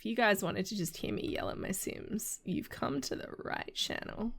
If you guys wanted to just hear me yell at my Sims, you've come to the right channel.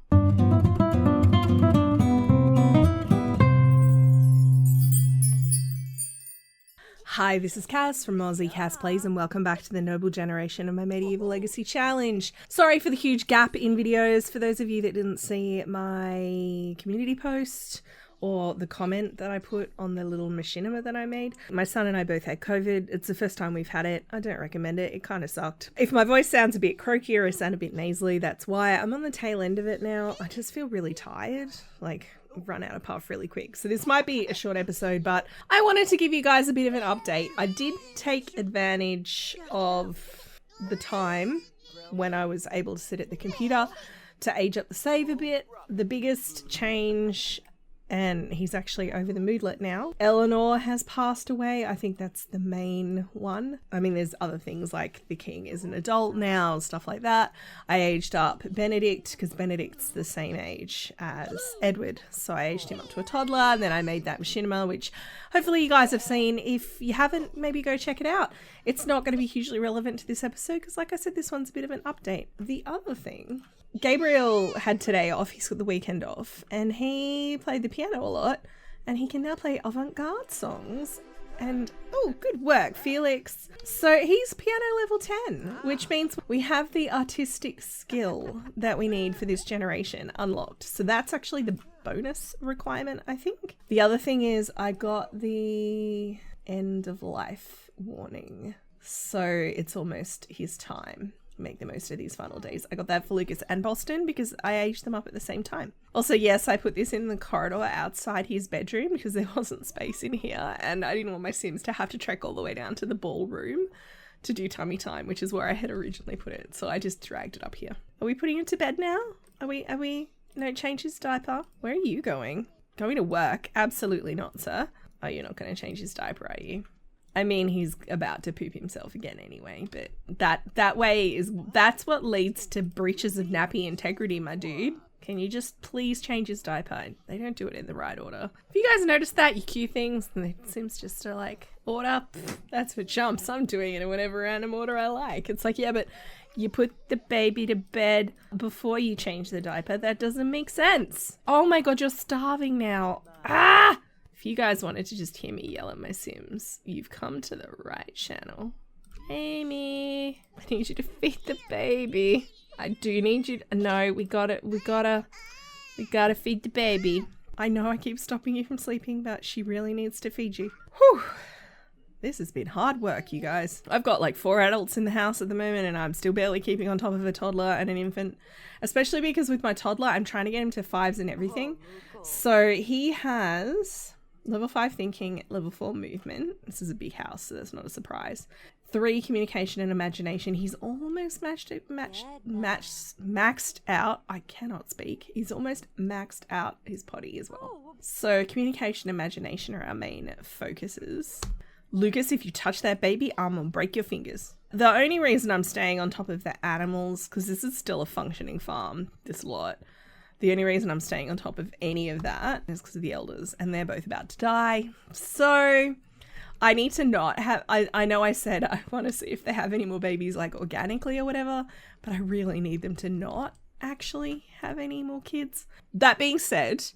Hi, this is Cass from Aussie Cass Plays, and welcome back to the Noble Generation of my Medieval Legacy Challenge. Sorry for the huge gap in videos. For those of you that didn't see my community post or the comment that I put on the little machinima that I made, my son and I both had COVID. It's the first time we've had it. I don't recommend it. It kind of sucked. If my voice sounds a bit croaky or I sound a bit nasally, that's why. I'm on the tail end of it now. I just feel really tired. Run out of puff really quick. So this might be a short episode, but I wanted to give you guys a bit of an update. I did take advantage of the time when I was able to sit at the computer to age up the save a bit. The biggest change, and he's actually over the moodlet now, Eleanor has passed away. I think that's the main one. I mean, there's other things like the king is an adult now, stuff like that. I aged up Benedict because Benedict's the same age as Edward. So I aged him up to a toddler, and then I made that machinima, which hopefully you guys have seen. If you haven't, maybe go check it out. It's not going to be hugely relevant to this episode because, like I said, this one's a bit of an update. The other thing, Gabriel had today off, he's got the weekend off, and he played the piano a lot, and he can now play avant-garde songs. And oh, good work, Felix. So he's piano level 10, which means we have the artistic skill that we need for this generation unlocked. So that's actually the bonus requirement, I think. The other thing is I got the end of life warning. So it's almost his time. Make the most of these final days. I got that for Lucas and Boston because I aged them up at the same time. Also, yes, I put this in the corridor outside his bedroom because there wasn't space in here, and I didn't want my Sims to have to trek all the way down to the ballroom to do tummy time, which is where I had originally put it. So I just dragged it up here. Are we putting him to bed now? Are we no, change his diaper? Where are you going? Going to work? Absolutely not, sir. Oh, you're not going to change his diaper, are you? I mean, he's about to poop himself again anyway, but that's what leads to breaches of nappy integrity, my dude. Can you just please change his diaper? They don't do it in the right order. If you guys noticed that, you cue things, and it seems just to order, that's for chumps. I'm doing it in whatever random order I like. It's like, yeah, but you put the baby to bed before you change the diaper. That doesn't make sense. Oh my God, you're starving now. Ah! If you guys wanted to just hear me yell at my Sims, you've come to the right channel. Amy, I need you to feed the baby. I do need you to, no, we gotta feed the baby. I know I keep stopping you from sleeping, but she really needs to feed you. Whew. This has been hard work, you guys. I've got 4 adults in the house at the moment, and I'm still barely keeping on top of a toddler and an infant, especially because with my toddler, I'm trying to get him to 5s and everything. So he has level 5 thinking, level 4 movement. This is a big house, so that's not a surprise. 3 communication and imagination. He's almost maxed out. I cannot speak. He's almost maxed out his potty as well. So communication and imagination are our main focuses. Lucas, if you touch that baby, I'm gonna break your fingers. The only reason I'm staying on top of the animals, because this is still a functioning farm, this lot. The only reason I'm staying on top of any of that is because of the elders, and they're both about to die. So I need to not have, I know I said I want to see if they have any more babies organically or whatever, but I really need them to not actually have any more kids. That being said,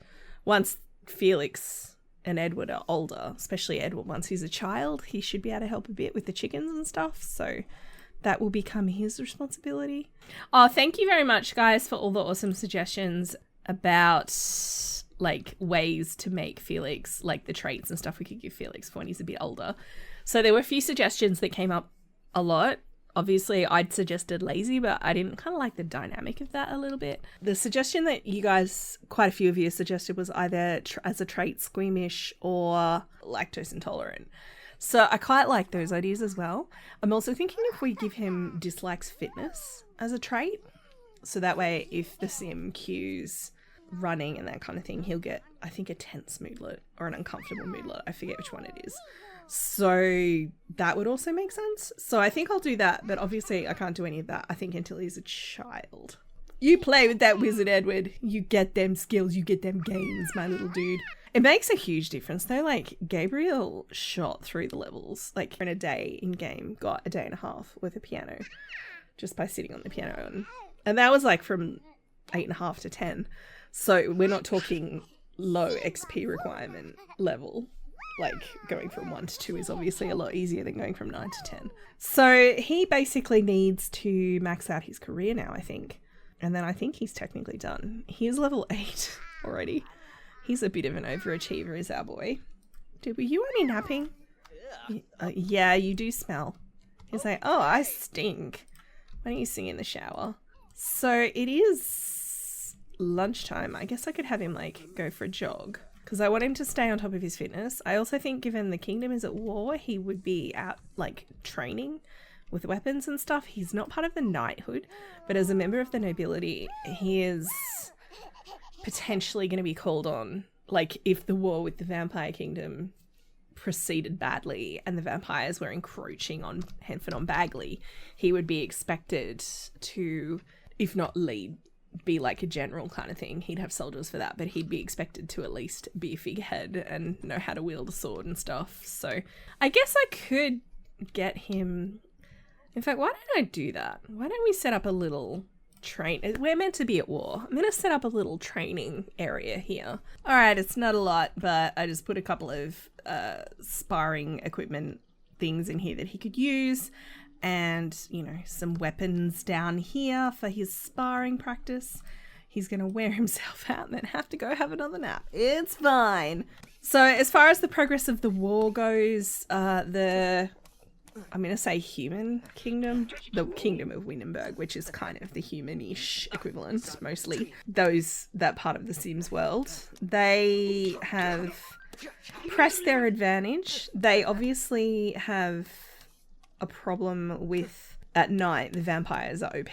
once Felix and Edward are older, especially Edward, once he's a child, he should be able to help a bit with the chickens and stuff. So that will become his responsibility. Oh, thank you very much, guys, for all the awesome suggestions about ways to make Felix, the traits and stuff we could give Felix for when he's a bit older. So there were a few suggestions that came up a lot. Obviously, I'd suggested lazy, but I didn't kind of like the dynamic of that a little bit. The suggestion that you guys, quite a few of you suggested, was either as a trait squeamish or lactose intolerant. So I quite like those ideas as well. I'm also thinking if we give him dislikes fitness as a trait, so that way if the sim cues running and that kind of thing, he'll get, I think, a tense moodlet or an uncomfortable moodlet. I forget which one it is. So that would also make sense. So I think I'll do that, but obviously I can't do any of that, I think, until he's a child. You play with that wizard, Edward. You get them skills, you get them gains, my little dude. It makes a huge difference though. Like Gabriel shot through the levels, like in a day in game, got a day and a half with a piano just by sitting on the piano. And that was like from 8.5 to 10. So we're not talking low XP requirement level. Like going from 1 to 2 is obviously a lot easier than going from 9 to 10. So he basically needs to max out his career now, I think. And then I think he's technically done. He's level 8 already. He's a bit of an overachiever, is our boy. Dude, were you only napping? Yeah, you do smell. He's like, oh, I stink. Why don't you sing in the shower? So it is lunchtime. I guess I could have him like go for a jog because I want him to stay on top of his fitness. I also think given the kingdom is at war, he would be out like training with weapons and stuff. He's not part of the knighthood, but as a member of the nobility, he is potentially going to be called on. Like if the war with the vampire kingdom proceeded badly and the vampires were encroaching on Henford on Bagley, he would be expected to, if not lead, be like a general kind of thing. He'd have soldiers for that, but he'd be expected to at least be a figurehead and know how to wield a sword and stuff. So I guess I could get him. In fact, why don't I do that? Why don't we set up a little we're meant to be at war. I'm going to set up a little training area here. All right, it's not a lot, but I just put a couple of sparring equipment things in here that he could use, and, you know, some weapons down here for his sparring practice. He's going to wear himself out and then have to go have another nap. It's fine. So as far as the progress of the war goes, I'm going to say human kingdom, the Kingdom of Windenburg, which is kind of the human-ish equivalent, mostly. That part of the Sims world. They have pressed their advantage. They obviously have a problem with, at night, the vampires are OP.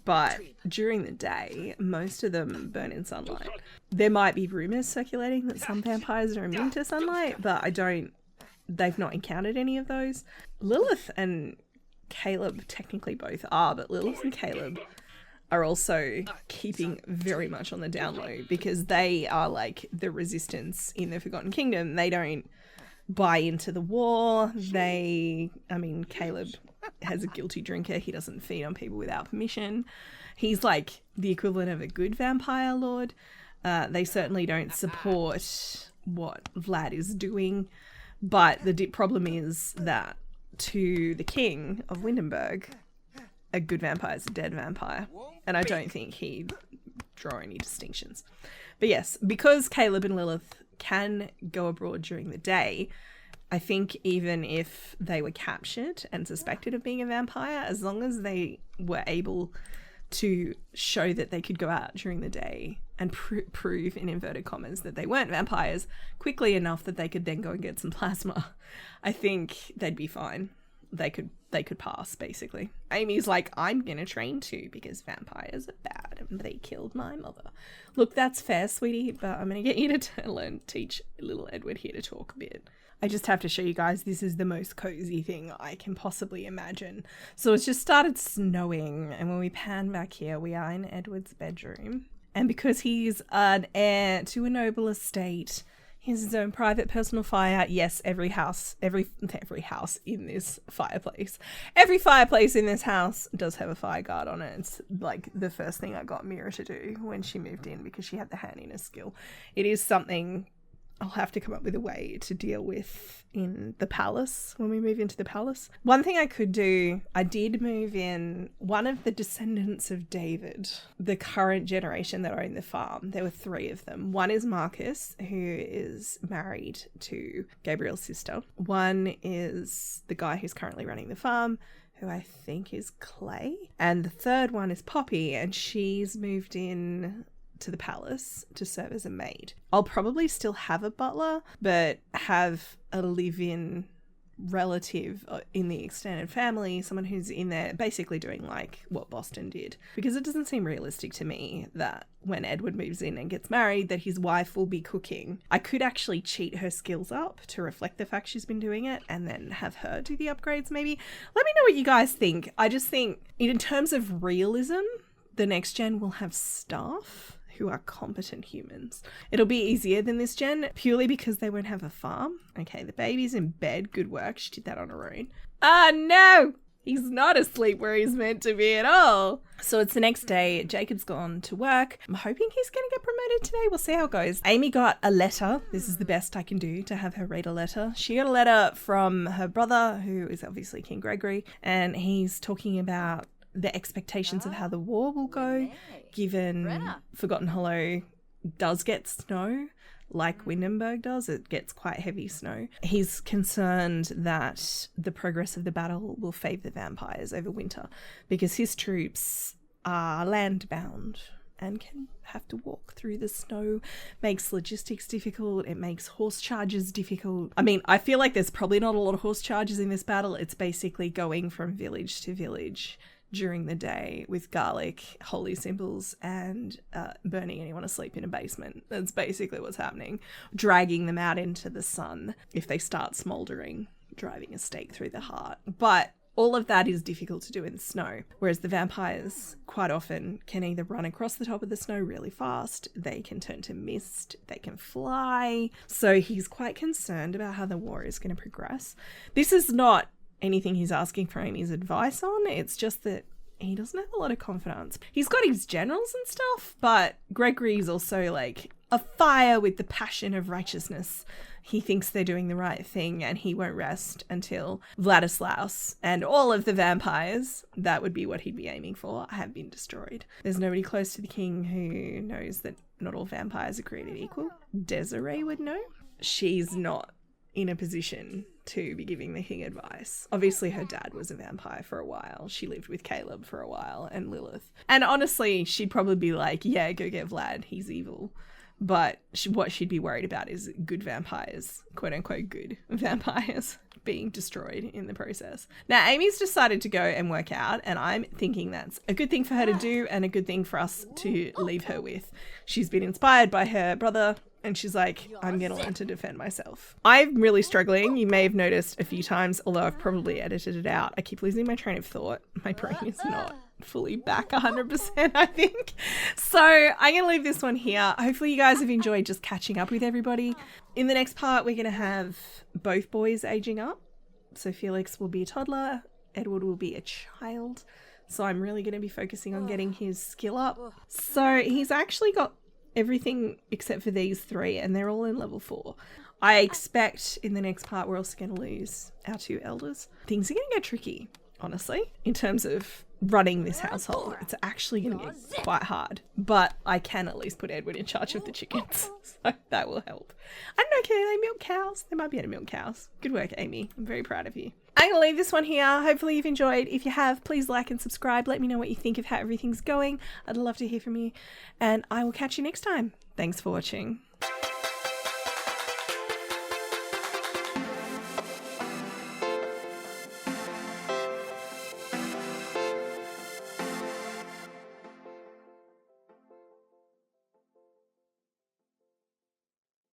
But during the day, most of them burn in sunlight. There might be rumours circulating that some vampires are immune to sunlight, but they've not encountered any of those. Lilith and Caleb technically both are, but Lilith and Caleb are also keeping very much on the down low because they are like the resistance in the Forgotten Kingdom. They don't buy into the war. Caleb has a guilty drinker. He doesn't feed on people without permission. He's like the equivalent of a good vampire lord. They certainly don't support what Vlad is doing. But the problem is that to the king of Windenburg, a good vampire is a dead vampire. And I don't think he'd draw any distinctions. But yes, because Caleb and Lilith can go abroad during the day, I think even if they were captured and suspected of being a vampire, as long as they were able to show that they could go out during the day and prove, in inverted commas, that they weren't vampires quickly enough that they could then go and get some plasma, I think they'd be fine. They could pass, basically. Amy's like, I'm gonna train too because vampires are bad and they killed my mother. Look, that's fair, sweetie, but I'm gonna get you to teach little Edward here to talk a bit. I just have to show you guys, this is the most cozy thing I can possibly imagine. So it's just started snowing, and when we pan back here, we are in Edward's bedroom. And because he's an heir to a noble estate, he has his own private personal fire. Yes, every house in this fireplace. Every fireplace in this house does have a fire guard on it. It's like the first thing I got Mira to do when she moved in because she had the handiness skill. It is something I'll have to come up with a way to deal with in the palace when we move into the palace. One thing I could do, I did move in one of the descendants of David, the current generation that own the farm. There were 3 of them. One is Marcus, who is married to Gabriel's sister. One is the guy who's currently running the farm, who I think is Clay. And the third one is Poppy, and she's moved in to the palace to serve as a maid. I'll probably still have a butler, but have a live-in relative in the extended family, someone who's in there basically doing like what Boston did, because it doesn't seem realistic to me that when Edward moves in and gets married that his wife will be cooking. I could actually cheat her skills up to reflect the fact she's been doing it and then have her do the upgrades maybe. Let me know what you guys think. I just think in terms of realism, the next gen will have staff who are competent humans. It'll be easier than this gen, purely because they won't have a farm. Okay, the baby's in bed. Good work. She did that on her own. Ah, no! He's not asleep where he's meant to be at all. So it's the next day. Jacob's gone to work. I'm hoping he's going to get promoted today. We'll see how it goes. Amy got a letter. This is the best I can do to have her read a letter. She got a letter from her brother, who is obviously King Gregory, and he's talking about the expectations of how the war will go, given Forgotten Hollow does get snow. Like Windenburg does, it gets quite heavy snow. He's concerned that the progress of the battle will favour the vampires over winter because his troops are land-bound and can have to walk through the snow. Makes logistics difficult. It makes horse charges difficult. I mean, I feel like there's probably not a lot of horse charges in this battle. It's basically going from village to village during the day with garlic, holy symbols, and burning anyone asleep in a basement. That's basically what's happening. Dragging them out into the sun if they start smouldering, driving a stake through the heart. But all of that is difficult to do in snow, whereas the vampires quite often can either run across the top of the snow really fast, they can turn to mist, they can fly. So he's quite concerned about how the war is going to progress. This is not anything he's asking for Amy's advice on. It's just that he doesn't have a lot of confidence. He's got his generals and stuff, but Gregory's also like afire with the passion of righteousness. He thinks they're doing the right thing and he won't rest until Vladislaus and all of the vampires, that would be what he'd be aiming for, have been destroyed. There's nobody close to the king who knows that not all vampires are created equal. Desiree would know. She's not in a position to be giving the king advice. Obviously her dad was a vampire for a while. She lived with Caleb for a while and Lilith. And honestly, she'd probably be like, yeah, go get Vlad, he's evil. But what she'd be worried about is good vampires, quote unquote good vampires, being destroyed in the process. Now, Amy's decided to go and work out, and I'm thinking that's a good thing for her to do and a good thing for us to leave her with. She's been inspired by her brother, and she's like, I'm going to learn to defend myself. I'm really struggling. You may have noticed a few times, although I've probably edited it out. I keep losing my train of thought. My brain is not fully back 100%, I think. So I'm going to leave this one here. Hopefully you guys have enjoyed just catching up with everybody. In the next part, we're going to have both boys aging up. So Felix will be a toddler. Edward will be a child. So I'm really going to be focusing on getting his skill up. So he's actually got everything except for these three, and they're all in level 4. I expect in the next part we're also going to lose our 2 elders. Things are going to get tricky, honestly, in terms of running this household. It's actually going to get quite hard, but I can at least put Edward in charge of the chickens, so that will help. I don't know, can they milk cows? They might be able to milk cows. Good work, Amy. I'm very proud of you. I'm going to leave this one here. Hopefully you've enjoyed. If you have, please like and subscribe. Let me know what you think of how everything's going. I'd love to hear from you, and I will catch you next time. Thanks for watching.